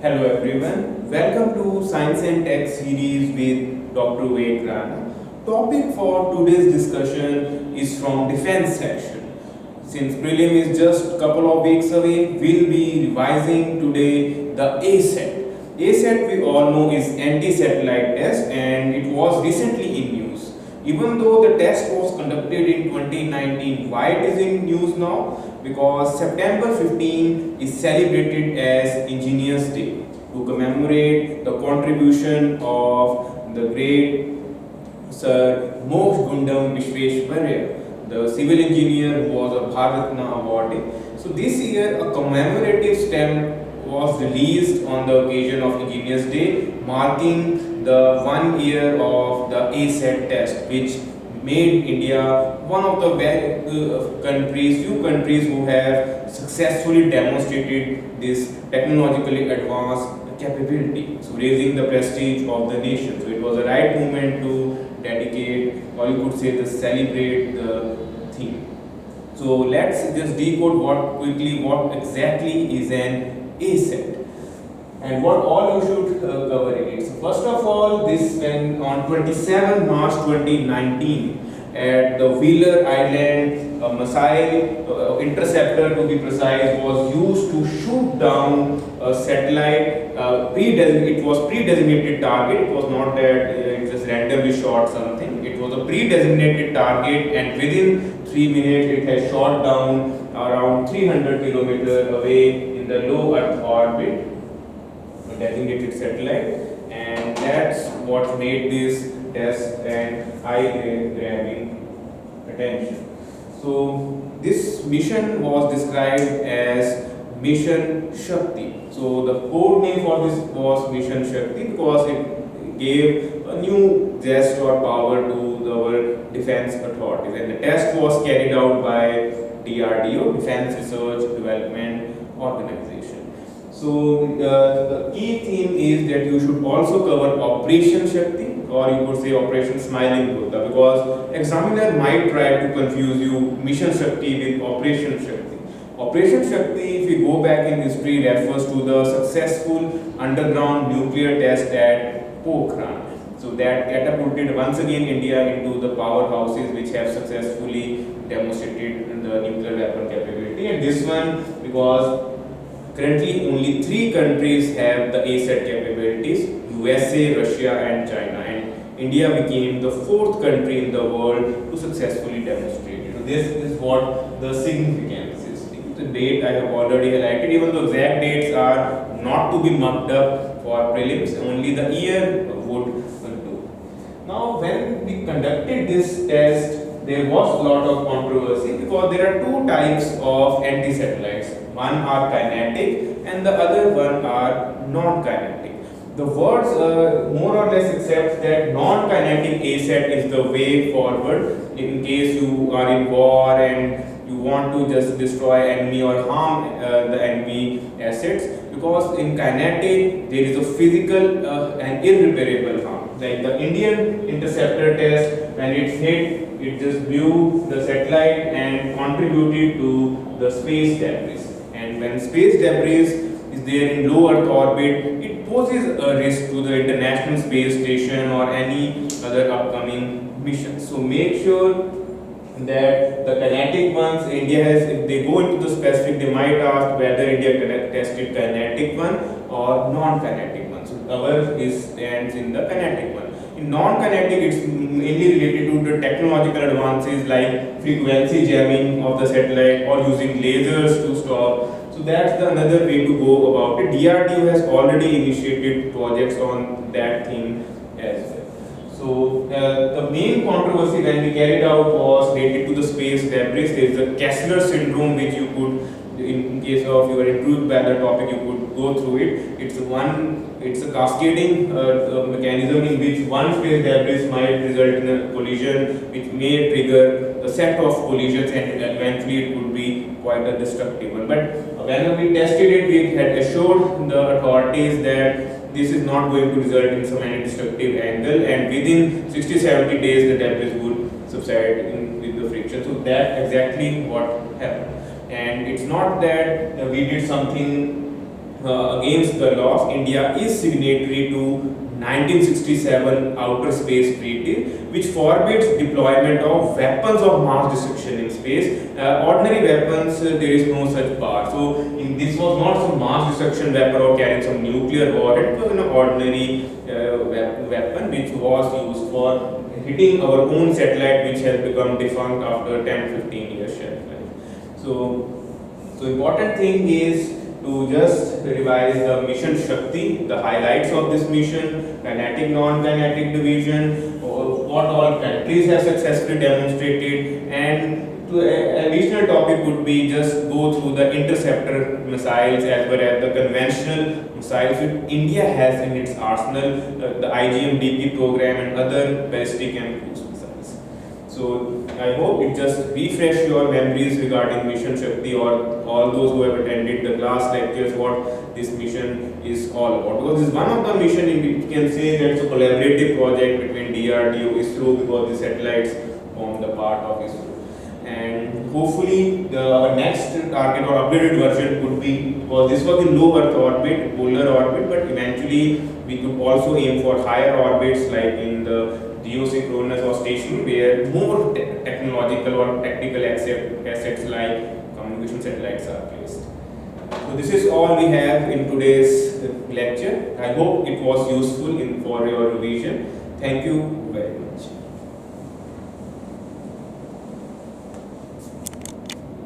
Hello everyone, welcome to Science and Tech series with Dr. Ved Rana. Topic for today's discussion is from defense section. Since prelim is just a couple of weeks away, we'll be revising today the ASAT. ASAT we all know is anti-satellite test and it was recently in news. Even though the test was conducted in 2019, why it is in news now? Because September 15 is celebrated as Engineers Day to commemorate the contribution of the great Sir Moksha Gundam Vishveshwarya, the civil engineer who was a Bharat Ratna awardee. So this year a commemorative stamp was released on the occasion of Engineers Day, marking the 1 year of the ASAT test, which made India one of the few countries who have successfully demonstrated this technologically advanced capability, so raising the prestige of the nation. So it was a right moment to dedicate, or you could say, to celebrate the theme. So let's just decode what exactly is an ASAT and what all you should cover in it. So first of all, this when on 27 March 2019 at the Wheeler Island, a missile interceptor to be precise was used to shoot down a satellite. It was pre-designated target. It was not that it just randomly shot something. It was a pre-designated target, and within 3 minutes it has shot down around 300 kilometers away in the low Earth orbit, a designated satellite, and that's what made this test and eye-grabbing attention. So this mission was described as Mission Shakti. So the code name for this was Mission Shakti because it gave a new zest or power to our defense authorities, and the test was carried out by DRDO, Defense Research Development Organization. So the key theme is that you should also cover Operation Shakti, or you could say Operation Smiling Buddha, because examiner might try to confuse you Mission Shakti with Operation Shakti. Operation Shakti, if we go back in history, refers to the successful underground nuclear test at Pokhran. So that catapulted once again India into the powerhouses which have successfully demonstrated the nuclear weapon capability. And this one, because currently only 3 countries have the ASAT capabilities: USA, Russia and China, and India became the 4th country in the world to successfully demonstrate it. So this is what the significance is. The date I have already highlighted, even though exact dates are not to be mucked up for prelims, only the year would do. Now when we conducted this test, there was a lot of controversy because there are 2 types of anti-satellites. One are kinetic and the other one are non-kinetic. The words more or less accept that non-kinetic ASAT is the way forward in case you are in war and you want to just destroy enemy or harm the enemy assets, because in kinetic there is a physical and irreparable harm. Like the Indian interceptor test, when it hit, it just blew the satellite and contributed to the space debris. And when space debris is there in low Earth orbit, it poses a risk to the International Space Station or any other upcoming mission. So make sure that the kinetic ones, India has, if they go into the specific, they might ask whether India tested kinetic one or non-kinetic one. So ours stands in the kinetic one. In non-kinetic, it's mainly related to the technological advances like frequency jamming of the satellite or using lasers to stop. So that's another way to go about it. DRDO has already initiated projects on that theme as well. So the main controversy when we carried out was related to the space debris. There is a Kessler syndrome which you could, in case of you are intrigued by the topic, you could go through it. It's a cascading mechanism in which one space debris might result in a collision which may trigger a set of collisions, and eventually it could be quite a destructive one. But when we tested it, we had assured the authorities that this is not going to result in some any destructive angle, and within 60-70 days the debris would subside with the friction. So that exactly what happened. And it's not that we did something against the laws, India is signatory to 1967 Outer Space Treaty, which forbids deployment of weapons of mass destruction in space. Ordinary weapons, there is no such bar. So, this was not some mass destruction weapon or carrying some nuclear warhead. It was an ordinary weapon which was used for hitting our own satellite, which has become defunct after 10-15 years shelf life. So important thing is to just revise the mission Shakti, the highlights of this mission, kinetic, non-kinetic division, what all countries have successfully demonstrated, and additional topic would be just go through the interceptor missiles as well as the conventional missiles which India has in its arsenal, the IGM-DP program and other ballistic and cruise missiles. So I hope it just refresh your memories regarding Mission Shakti, or all those who have attended the class lectures what this mission is all about. Because this is one of the mission in which you can say that it's a collaborative project between DRDO, ISRO, because the satellites form the part of ISRO. And hopefully the next target or upgraded version could be, because this was in low Earth orbit, polar orbit, but eventually we could also aim for higher orbits like in the geosynchronous or stationary, where more technological or technical assets like communication satellites are placed. So this is all we have in today's lecture. I hope it was useful for your revision. Thank you very much.